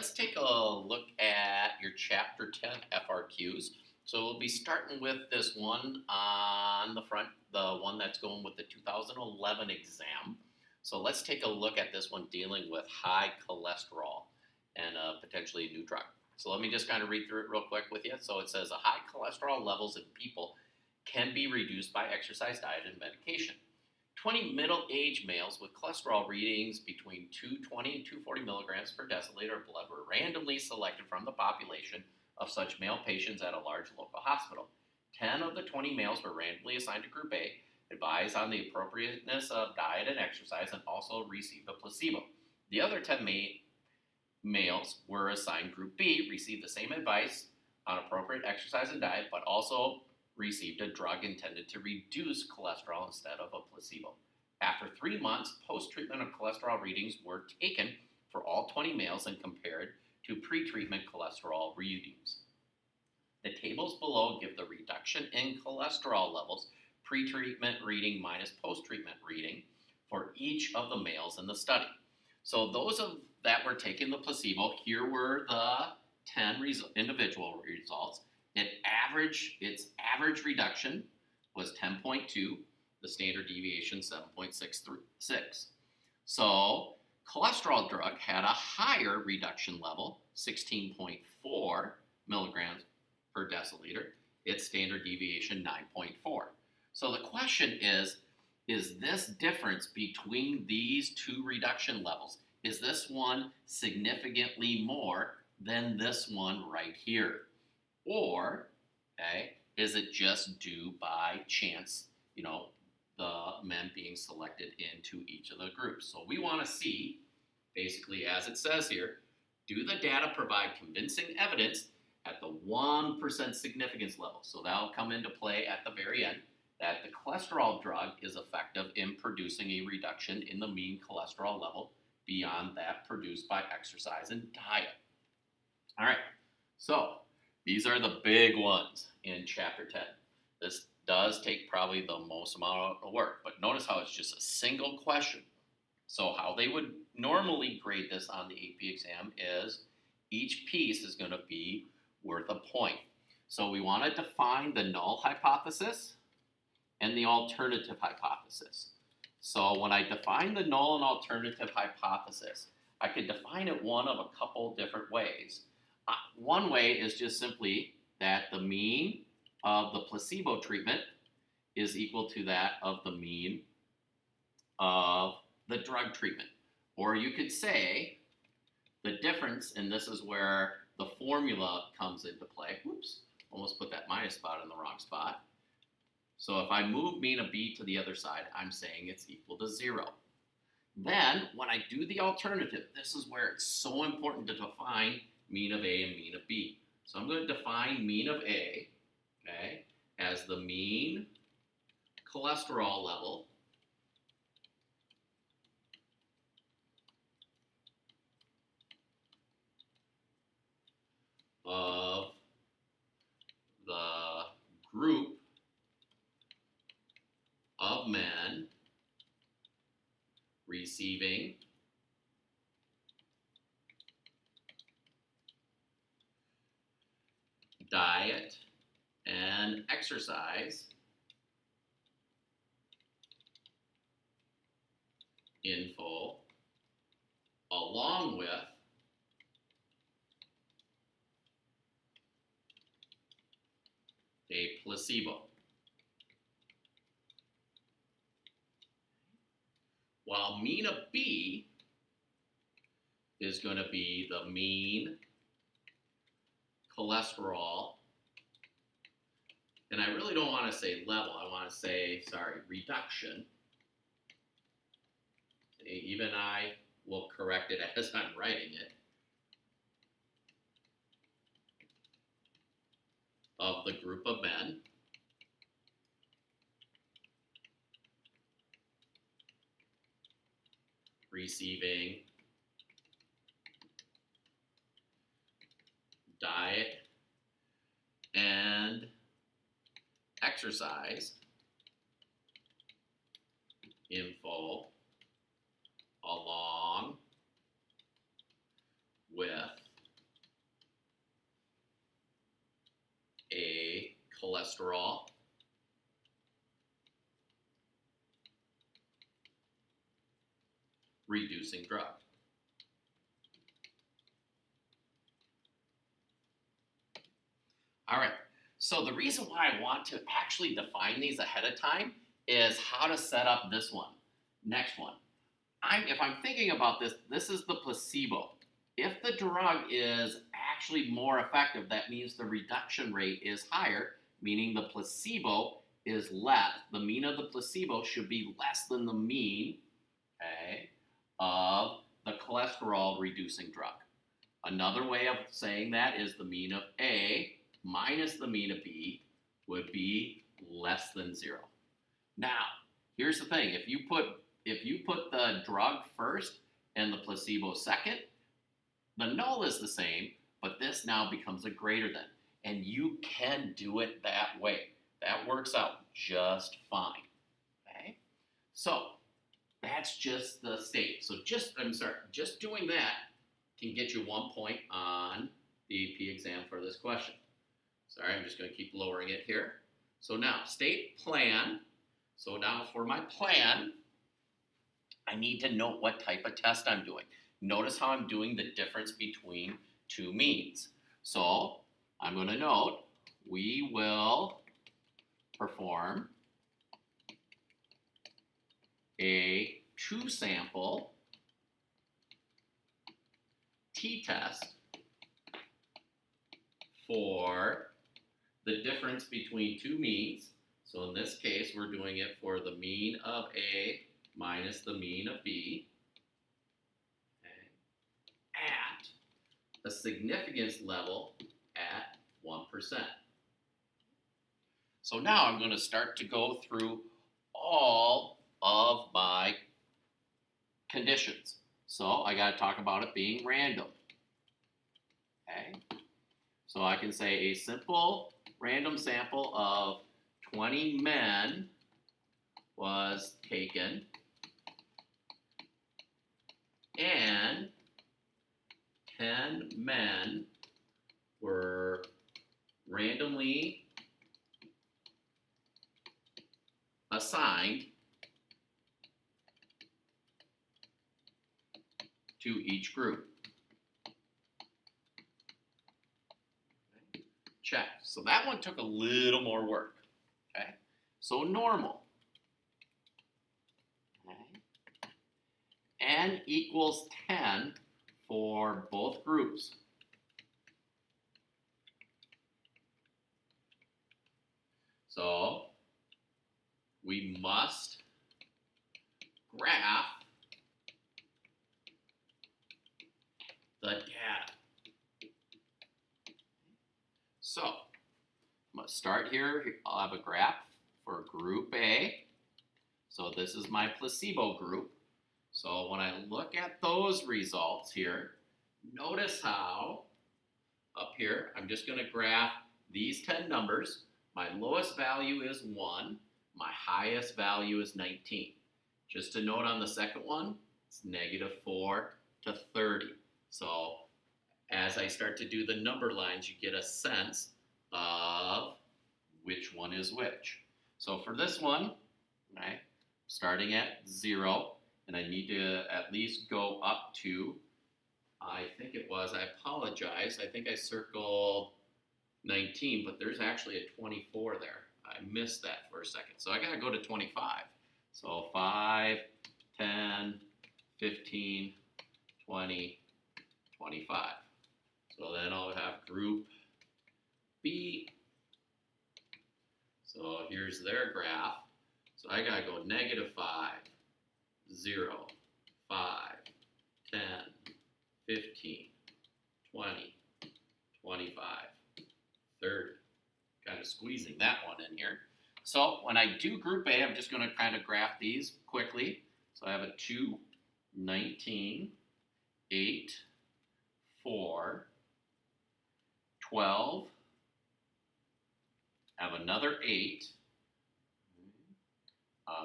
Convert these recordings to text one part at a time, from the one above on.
let's take a look at your Chapter 10 FRQs. So we'll be starting with this one on the front, the one that's going with the 2011 exam. So let's take a look at this one dealing with high cholesterol and potentially a new drug. So let me just kind of read through it real quick with you. So it says high cholesterol levels in people can be reduced by exercise, diet, and medication. 20 middle-aged males with cholesterol readings between 220 and 240 milligrams per deciliter of blood were randomly selected from the population of such male patients at a large local hospital. 10 of the 20 males were randomly assigned to Group A, advised on the appropriateness of diet and exercise, and also received a placebo. The other 10 males were assigned Group B, received the same advice on appropriate exercise and diet, but also received a drug intended to reduce cholesterol instead of a placebo. After 3 months, post-treatment of cholesterol readings were taken for all 20 males and compared to pre-treatment cholesterol readings. The tables below give the reduction in cholesterol levels, pre-treatment reading minus post-treatment reading, for each of the males in the study. So those that were taking the placebo, here were the 10 individual results. Its average reduction was 10.2, the standard deviation 7.66. So cholesterol drug had a higher reduction level, 16.4 milligrams per deciliter, its standard deviation 9.4. So the question is this difference between these two reduction levels, is this one significantly more than this one right here? Or, is it just due by chance, the men being selected into each of the groups? So we want to see, basically, as it says here, do the data provide convincing evidence at the 1% significance level? So that'll come into play at the very end, that the cholesterol drug is effective in producing a reduction in the mean cholesterol level beyond that produced by exercise and diet. All right, so these are the big ones in Chapter 10. This does take probably the most amount of work, but notice how it's just a single question. So how they would normally grade this on the AP exam is each piece is going to be worth a point. So we want to define the null hypothesis and the alternative hypothesis. So when I define the null and alternative hypothesis, I could define it one of a couple different ways. One way is just simply that the mean of the placebo treatment is equal to that of the mean of the drug treatment. Or you could say the difference, and this is where the formula comes into play. Whoops, almost put that minus spot in the wrong spot. So if I move mean of B to the other side, I'm saying it's equal to 0. Then, when I do the alternative, this is where it's so important to define mean of A and mean of B. So I'm going to define mean of A, as the mean cholesterol level of the group of men receiving diet and exercise info along with a placebo. While mean of B is going to be the mean cholesterol, and I really don't want to say level, I want to say, reduction. Even I will correct it as I'm writing it. Of the group of men receiving diet and exercise info along with cholesterol reducing drug. All right, so the reason why I want to actually define these ahead of time is how to set up this one. Next one. If I'm thinking about this, this is the placebo. If the drug is actually more effective, that means the reduction rate is higher, meaning the placebo is less. The mean of the placebo should be less than the mean, okay, of the cholesterol reducing drug. Another way of saying that is the mean of A minus the mean of B would be less than 0. Now, here's the thing. If you put the drug first and the placebo second, the null is the same, but this now becomes a greater than. And you can do it that way. That works out just fine. Okay? So that's just the state. So just doing that can get you 1 point on the AP exam for this question. Sorry, I'm just going to keep lowering it here. So now, state plan. So now for my plan, I need to note what type of test I'm doing. Notice how I'm doing the difference between two means. So I'm going to note we will perform a 2-sample t-test for the difference between two means. So in this case, we're doing it for the mean of A minus the mean of B, okay, at a significance level at 1%. So now I'm going to start to go through all of my conditions. So I got to talk about it being random. Okay. So I can say a simple random sample of 20 men was taken and 10 men were randomly assigned to each group. Okay. Check. So that one took a little more work. Okay. So normal. Okay. N equals 10 for both groups. So we must graph the data. So I'm going to start here. I'll have a graph for group A. So this is my placebo group. So when I look at those results here, notice how up here, I'm just going to graph these 10 numbers. My lowest value is 1. My highest value is 19. Just to note on the second one, it's -4 to 30. So as I start to do the number lines, you get a sense of which one is which. So for this one, right, starting at 0, and I need to at least go up to, I think it was, I apologize, I think I circled 19, but there's actually a 24 there. I missed that for a second. So I got to go to 25. So 5, 10, 15, 20, 25. So then I'll have group B. So here's their graph. So I got to go -5, 0, 5, 10, 15, 20, 25, 30. Kind of squeezing that one in here. So when I do group A, I'm just going to kind of graph these quickly. So I have a 2, 19, 8, 4, 12. I have another 8,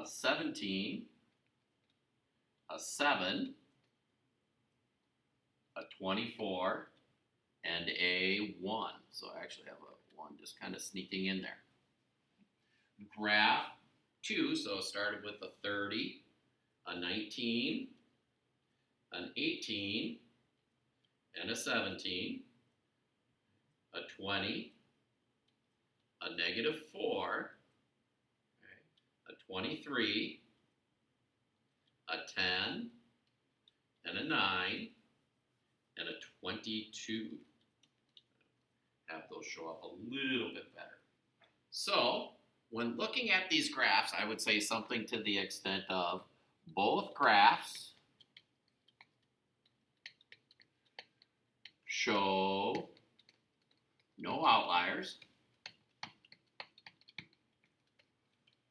17, a 7, a 24, and a 1. So I actually have a 1 just kind of sneaking in there. graph 2, so it started with a 30, a 19, an 18, and a 17, a 20, a -4, a 23, a 10, and a 9, and a 22. Have those show up a little bit better. So, when looking at these graphs, I would say something to the extent of both graphs show no outliers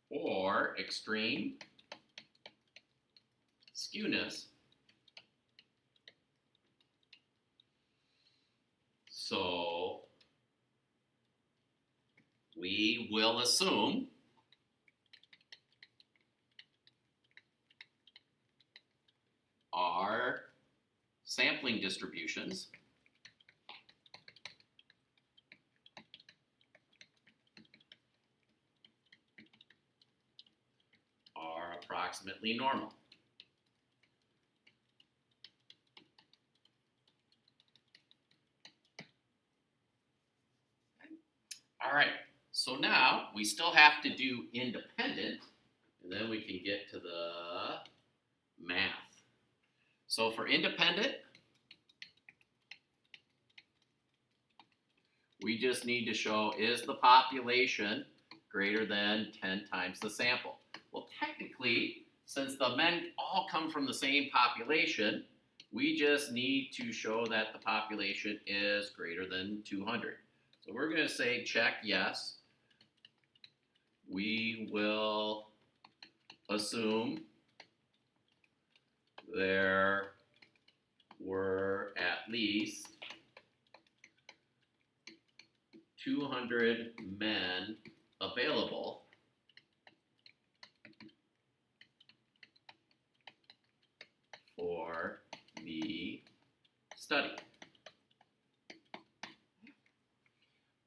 or extreme skewness. So we will assume our sampling distributions are approximately normal. All right, so now we still have to do independent, and then we can get to the math. So for independent, we just need to show, is the population greater than 10 times the sample? Well, technically, since the men all come from the same population, we just need to show that the population is greater than 200. So we're going to say check yes. We will assume there were at least 200 men available for the study.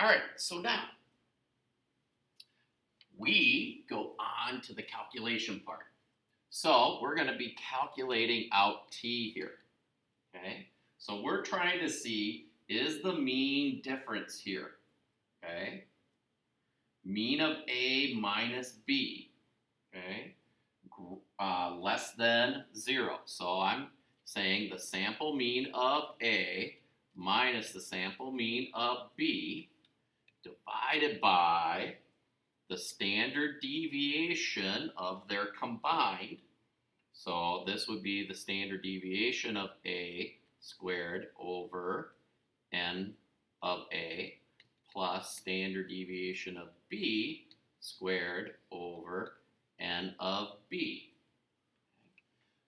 All right, so now we go on to the calculation part. So we're going to be calculating out t here, okay? So we're trying to see, is the mean difference here, okay? Mean of A minus B, okay? Less than 0. So I'm saying the sample mean of A minus the sample mean of B divided by the standard deviation of their combined. So this would be the standard deviation of A squared over n of A plus standard deviation of B squared over n of B.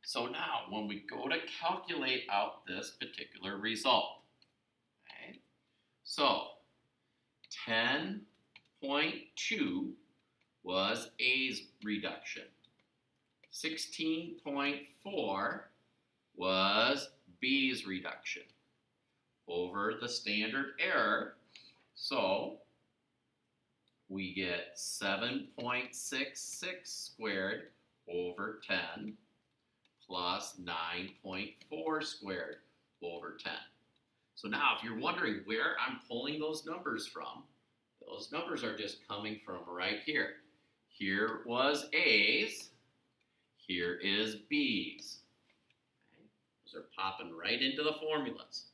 So now when we go to calculate out this particular result, okay, so 10.2 was A's reduction. 16.4 was B's reduction over the standard error. So we get 7.66 squared over 10 plus 9.4 squared over 10. So now if you're wondering where I'm pulling those numbers from, those numbers are just coming from right here. Here was A's, here is B's. Okay. Those are popping right into the formulas.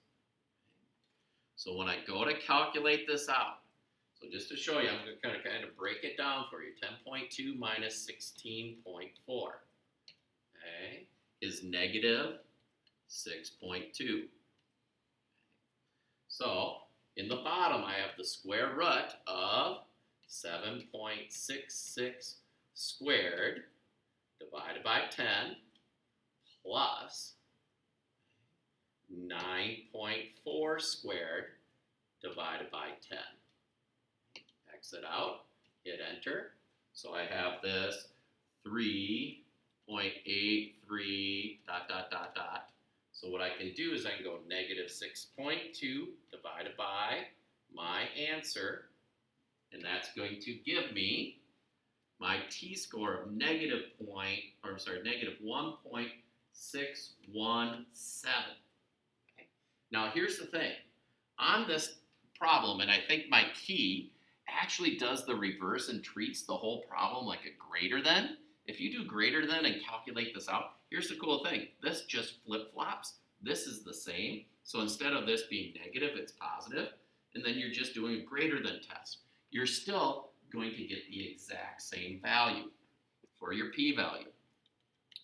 So when I go to calculate this out, so just to show you, I'm going to kind of break it down for you. 10.2 minus 16.4, okay, is negative 6.2. So in the bottom, I have the square root of 7.66 squared divided by 10 plus 9.4 squared divided by 10. Exit out, hit enter. So I have this 3.83 ... So what I can do is I can go negative 6.2 divided by my answer, and that's going to give me my t-score of negative 1.617. Okay. Now here's the thing. On this problem, and I think my key actually does the reverse and treats the whole problem like a greater than. If you do greater than and calculate this out, here's the cool thing. This just flip-flops. This is the same. So instead of this being negative, it's positive. And then you're just doing a greater than test. You're still going to get the exact same value for your p-value.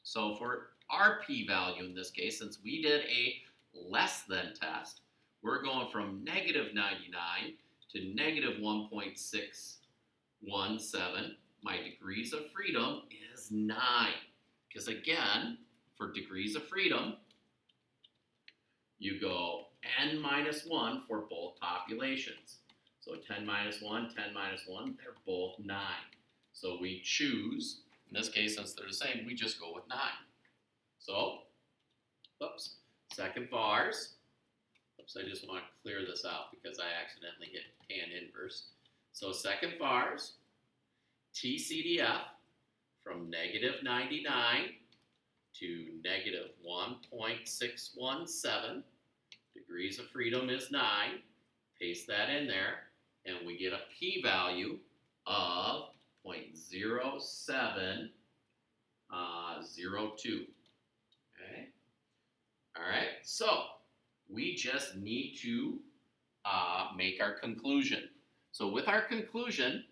So for our p-value in this case, since we did a less than test, we're going from negative 99 to negative 1.617. My degrees of freedom is 9. Because again, for degrees of freedom, you go n minus 1 for both populations. So 10 minus 1, 10 minus 1, they're both 9. So we choose, in this case, since they're the same, we just go with 9. So, second vars. I just want to clear this out because I accidentally hit tan inverse. So second vars, TCDF from negative 99 to negative 1.617. Degrees of freedom is 9. Paste that in there, and we get a p-value of 0.0702. Okay. All right. So we just need to make our conclusion. So with our conclusion,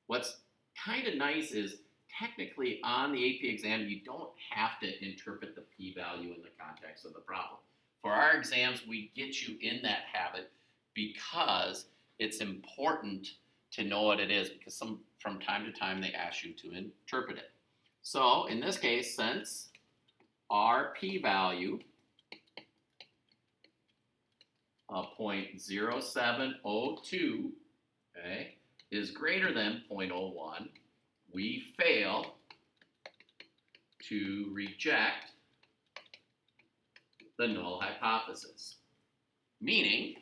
what's kind of nice is technically on the AP exam, you don't have to interpret the p-value in the context of the problem. For our exams, we get you in that habit because it's important to know what it is, because from time to time they ask you to interpret it. So in this case, since our p-value of 0.0702, okay, is greater than 0.01, we fail to reject the null hypothesis. Meaning,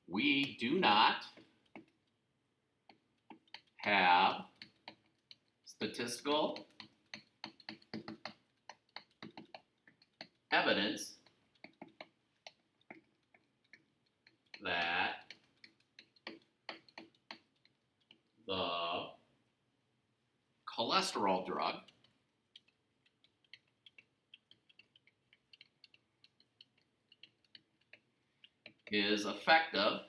we do not have statistical evidence that the cholesterol drug is effective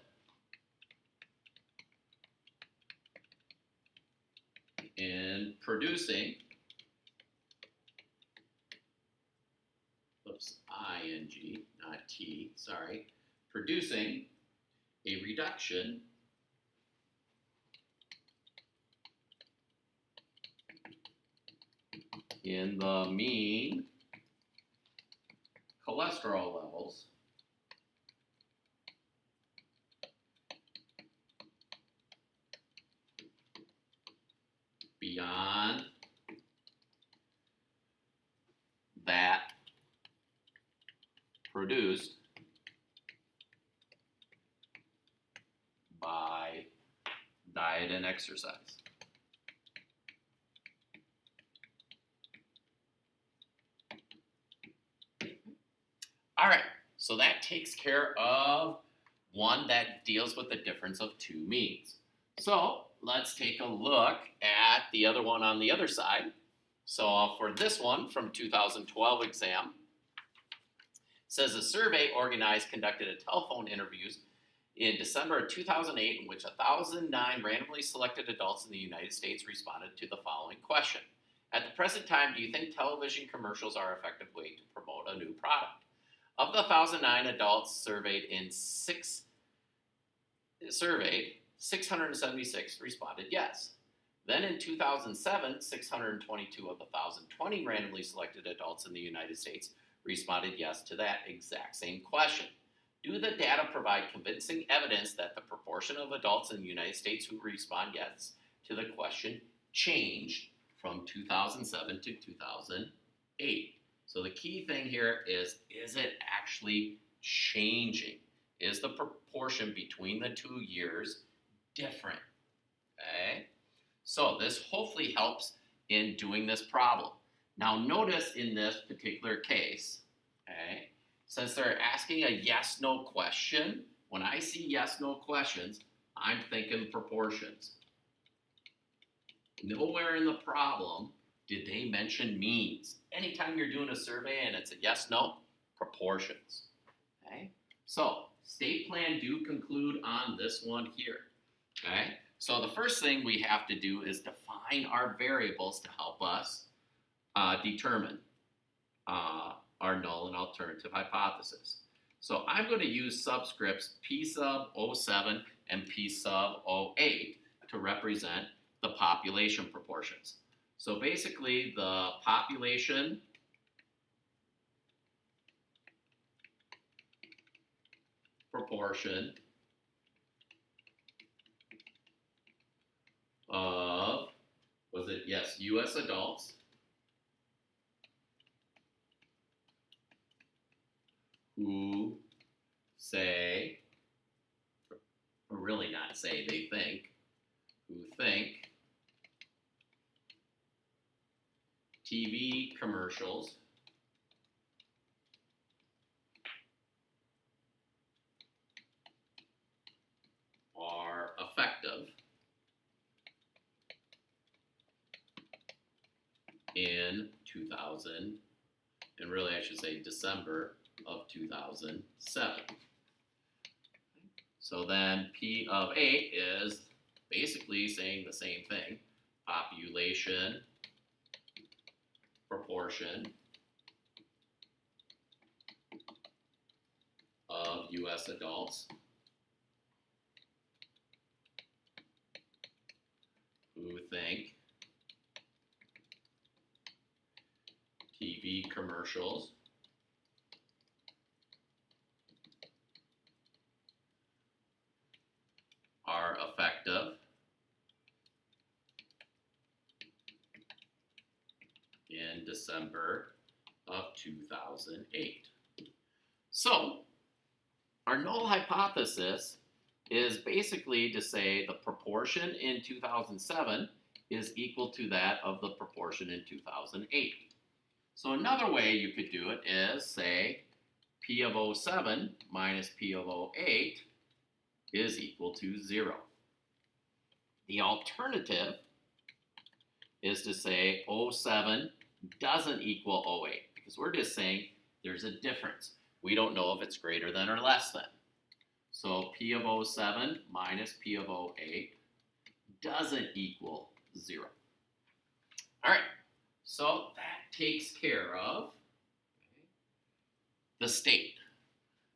in producing, ing, not T, sorry, producing a reduction in the mean cholesterol levels beyond that produced by diet and exercise. All right, so that takes care of one that deals with the difference of two means. So let's take a look at the other one on the other side. So for this one from 2012 exam, it says a survey organized conducted a telephone interviews in December of 2008 in which 1,009 randomly selected adults in the United States responded to the following question. At the present time, do you think television commercials are an effective way to promote a new product? Of the 1,009 adults surveyed, 676 responded yes. Then in 2007, 622 of the 1,020 randomly selected adults in the United States responded yes to that exact same question. Do the data provide convincing evidence that the proportion of adults in the United States who respond yes to the question changed from 2007 to 2008? So the key thing here is it actually changing? Is the proportion between the 2 years different? Okay. So this hopefully helps in doing this problem. Now notice in this particular case, okay, since they're asking a yes-no question, when I see yes-no questions, I'm thinking proportions. Nowhere in the problem did they mention means. Anytime you're doing a survey and it's a yes-no, proportions. Okay, so state plan do conclude on this one here. Okay, so the first thing we have to do is define our variables to help us determine our null and alternative hypothesis. So I'm going to use subscripts P sub 07 and P sub 08 to represent the population proportions. So basically the population proportion of, was it, yes, US adults who say, or really not say, they think, who think TV commercials are effective in 2000, and really I should say December of 2007. So then P of 8 is basically saying the same thing. Population proportion of US adults who think TV commercials are effective in December of 2008. So, our null hypothesis is basically to say the proportion in 2007 is equal to that of the proportion in 2008. So another way you could do it is say P of 07 minus P of 08 is equal to 0. The alternative is to say 07 doesn't equal 08 because we're just saying there's a difference. We don't know if it's greater than or less than. So P of 07 minus P of 08 doesn't equal 0. All right, so that takes care of the state.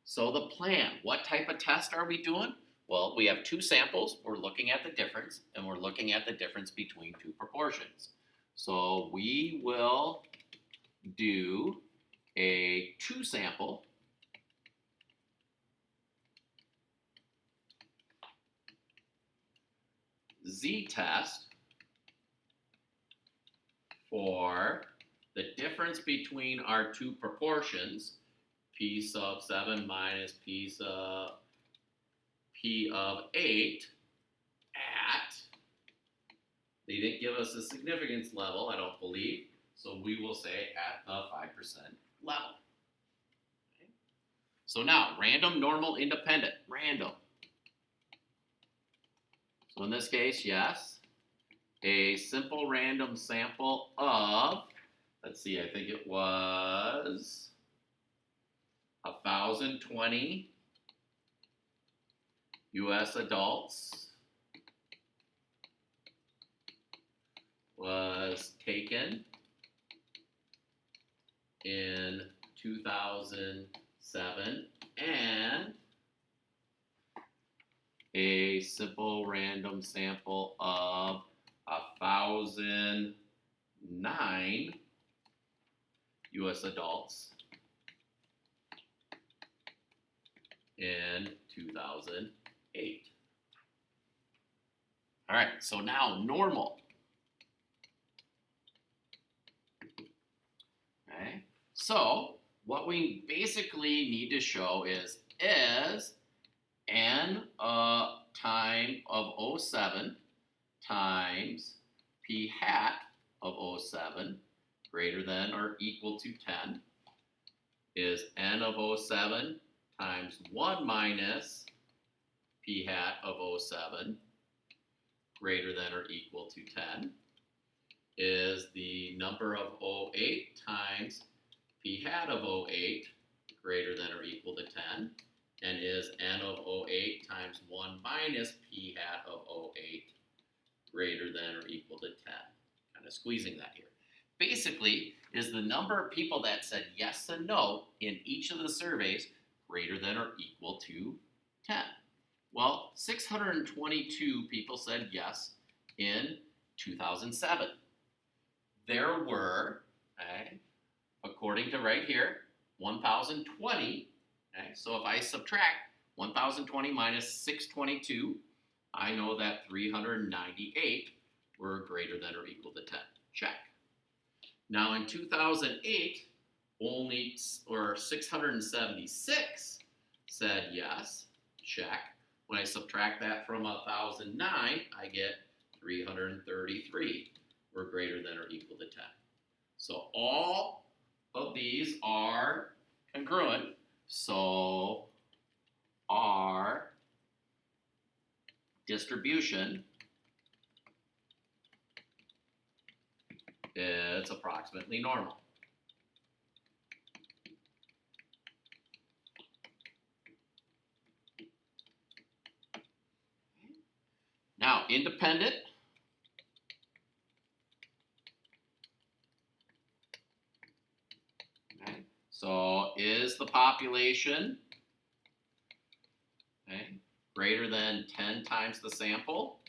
So the plan, what type of test are we doing? Well, we have two samples. We're looking at the difference, and we're looking at the difference between two proportions. So we will do a two-sample z-test for the difference between our two proportions, P sub 7 minus P of 8 at, they didn't give us a significance level, I don't believe, so we will say at the 5% level. Okay. So now, random, normal, independent, random. So in this case, yes, a simple random sample of, let's see, I think it was 1,020 US adults was taken in 2007, and a simple random sample of 1,009 US adults in 2008. All right, so now normal. Okay, so what we basically need to show is n time of 07 times p hat of 07 greater than or equal to 10 is n of 07 times 1 minus p hat of 07 greater than or equal to 10 is the number of 08 times p hat of 08 greater than or equal to 10 and is n of 08 times 1 minus p hat of 08 greater than or equal to 10. Kind of squeezing that here. Basically, is the number of people that said yes and no in each of the surveys greater than or equal to 10? Well, 622 people said yes in 2007. There were, okay, according to right here, 1,020. Okay, so if I subtract 1,020 minus 622, I know that 398 were greater than or equal to 10. Check. Now in 2008, only 676 said yes. Check. When I subtract that from 1,009, I get 333 were greater than or equal to 10. So all of these are congruent. So our distribution is approximately normal. Now, independent. Okay. So is the population, okay, greater than 10 times the sample?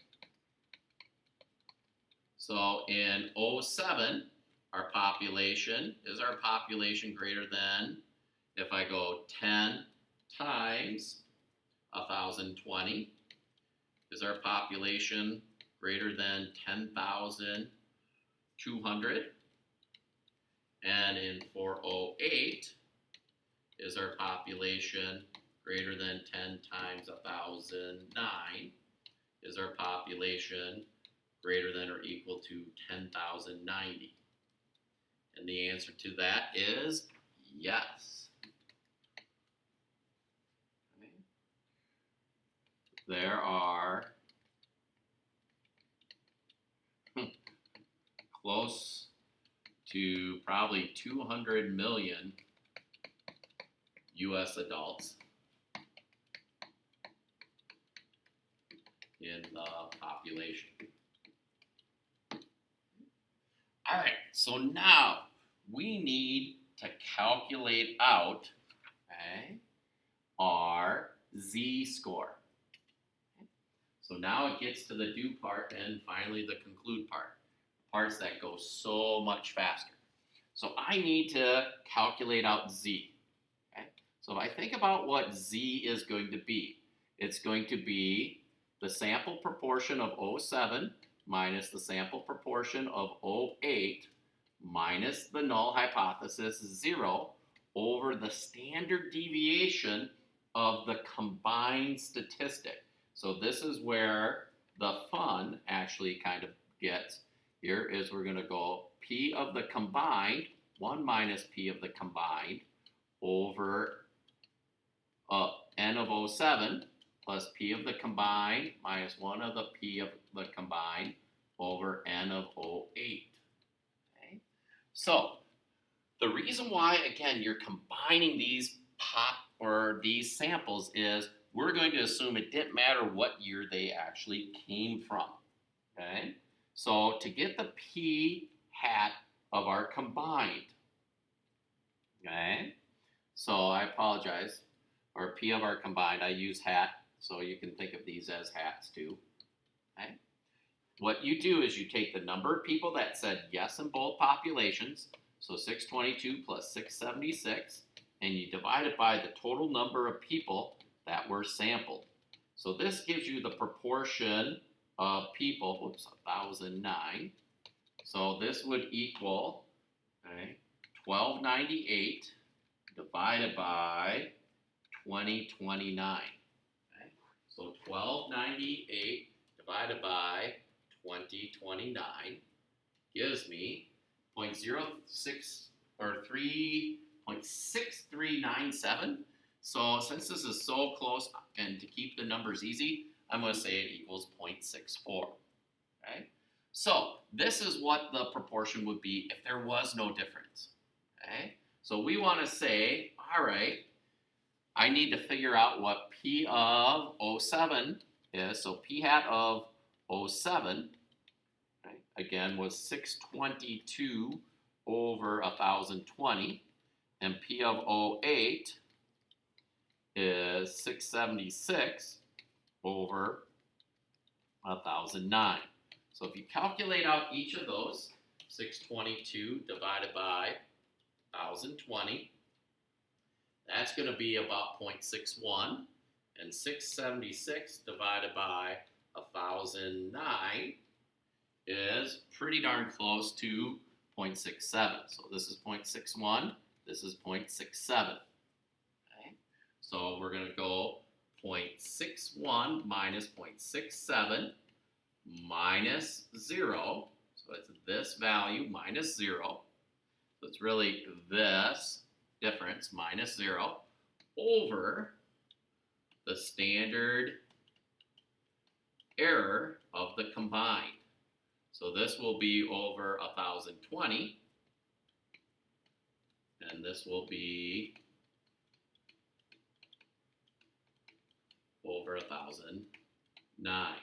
So in 07, our population greater than, if I go 10 times 1,020, is our population greater than 10,200? And in 408, is our population greater than 10 times 1,009? Is our population greater than or equal to 10,090? And the answer to that is yes. Okay. There are close to probably 200 million US adults in the population. All right, so now we need to calculate out, okay, our z-score. Okay. So now it gets to the do part and finally the conclude part, parts that go so much faster. So I need to calculate out z. Okay. So if I think about what z is going to be, it's going to be the sample proportion of 07 minus the sample proportion of 08 minus the null hypothesis 0 over the standard deviation of the combined statistic. So this is where the fun actually kind of gets. Here is we're going to go p of the combined, 1 minus p of the combined over n of 07 plus p of the combined minus 1 of the p of the combined over n of 08. Okay? So the reason why, again, you're combining these these samples is we're going to assume it didn't matter what year they actually came from. Okay? So to get the p hat of our combined, okay? So I apologize, or p of our combined, I use hat, so you can think of these as hats too, okay? What you do is you take the number of people that said yes in both populations, so 622 plus 676, and you divide it by the total number of people that were sampled. So this gives you the proportion of people, 1,009. So this would equal, okay, 1,298 divided by 2029. Okay? So 1,298 divided by 2029 gives me 0.06 or 3.6397. So since this is so close, and to keep the numbers easy, I'm going to say it equals 0.64. Okay? So this is what the proportion would be if there was no difference. Okay? So we want to say, all right, I need to figure out what P of 07 is. So P hat of 07, right, again, was 622 over 1020. And P of 08 is 676 over 1009. So if you calculate out each of those, 622 divided by 1020, that's going to be about 0.61. And 676 divided by 1009 is pretty darn close to 0.67. So this is 0.61, this is 0.67. Okay? So we're going to go 0.61 minus 0.67 minus 0. So it's this value minus 0. So it's really this difference minus 0 over the standard error of the combined. So this will be over 1020, and this will be over 1009.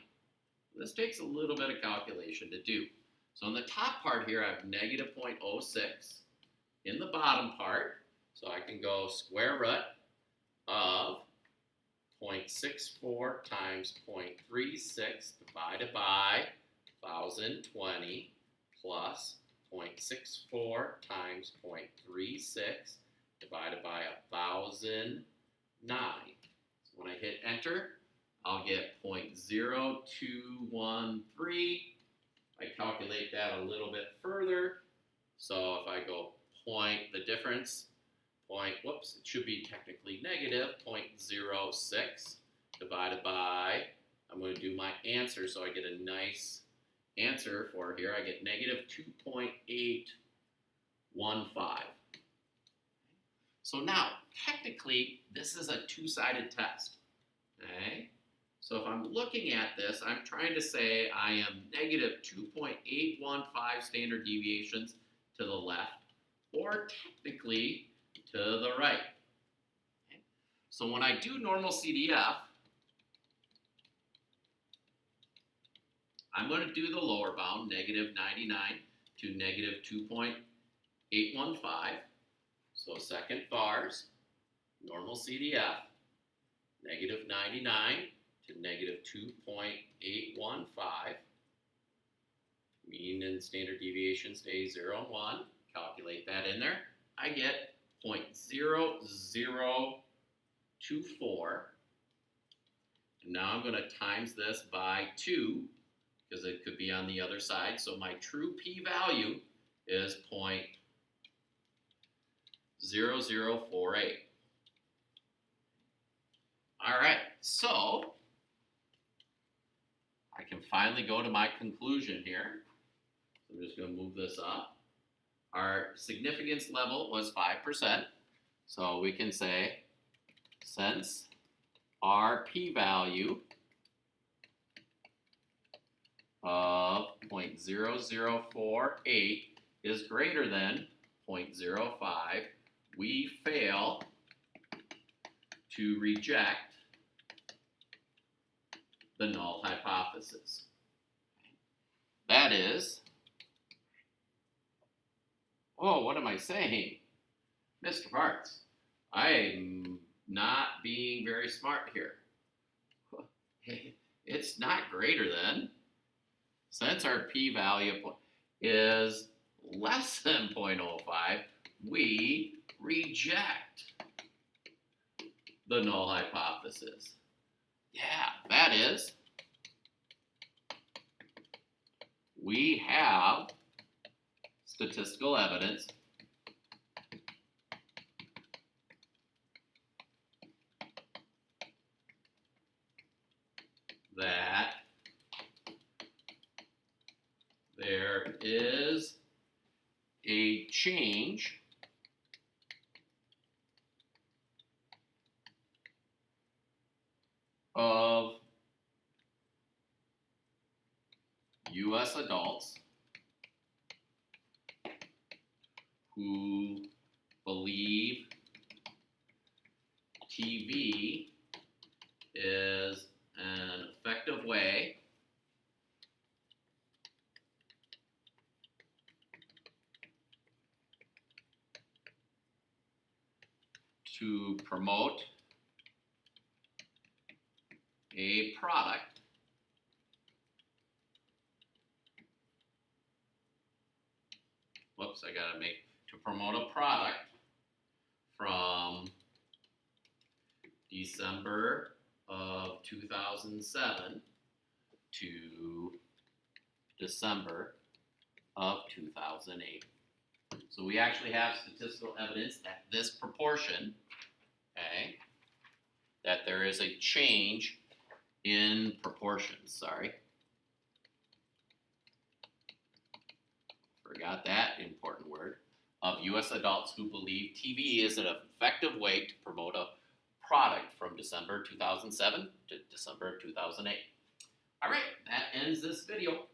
This takes a little bit of calculation to do. So in the top part here, I have negative 0.06. In the bottom part, so I can go square root of 0.64 times 0.36 divided by 1020 plus 0.64 times 0.36 divided by 1009. So when I hit enter, I'll get 0.0213. I calculate that a little bit further. So if I go the difference, it should be technically negative 0.06 divided by, I'm going to do my answer so I get a nice answer for here. I get negative 2.815. So now, technically, this is a two-sided test. Okay? So if I'm looking at this, I'm trying to say I am negative 2.815 standard deviations to the left, or technically to the right. Okay. So when I do normal CDF, I'm going to do the lower bound, negative 99 to negative 2.815. So second bars, normal CDF, negative 99 to negative 2.815. Mean and standard deviation stays 0 and 1. Calculate that in there. I get 0.0024. And now I'm going to times this by 2 because it could be on the other side. So my true p-value is 0.0048. All right, so I can finally go to my conclusion here. So I'm just going to move this up. Our significance level was 5%. So we can say, since our p-value of 0.0048 is greater than 0.05, we fail to reject the null hypothesis. That is, oh, what am I saying? Mr. Parts, I'm not being very smart here. It's not greater than, since our p-value is less than 0.05, we reject the null hypothesis. Yeah, that is, we have statistical evidence that there is change of U.S. adults who believe TV is an effective way to promote a product to promote a product from December of 2007 to December of 2008. So we actually have statistical evidence that this proportion, okay, that there is a change in proportions, forgot that important word, of U.S. adults who believe TV is an effective way to promote a product from December 2007 to December 2008. All right, that ends this video.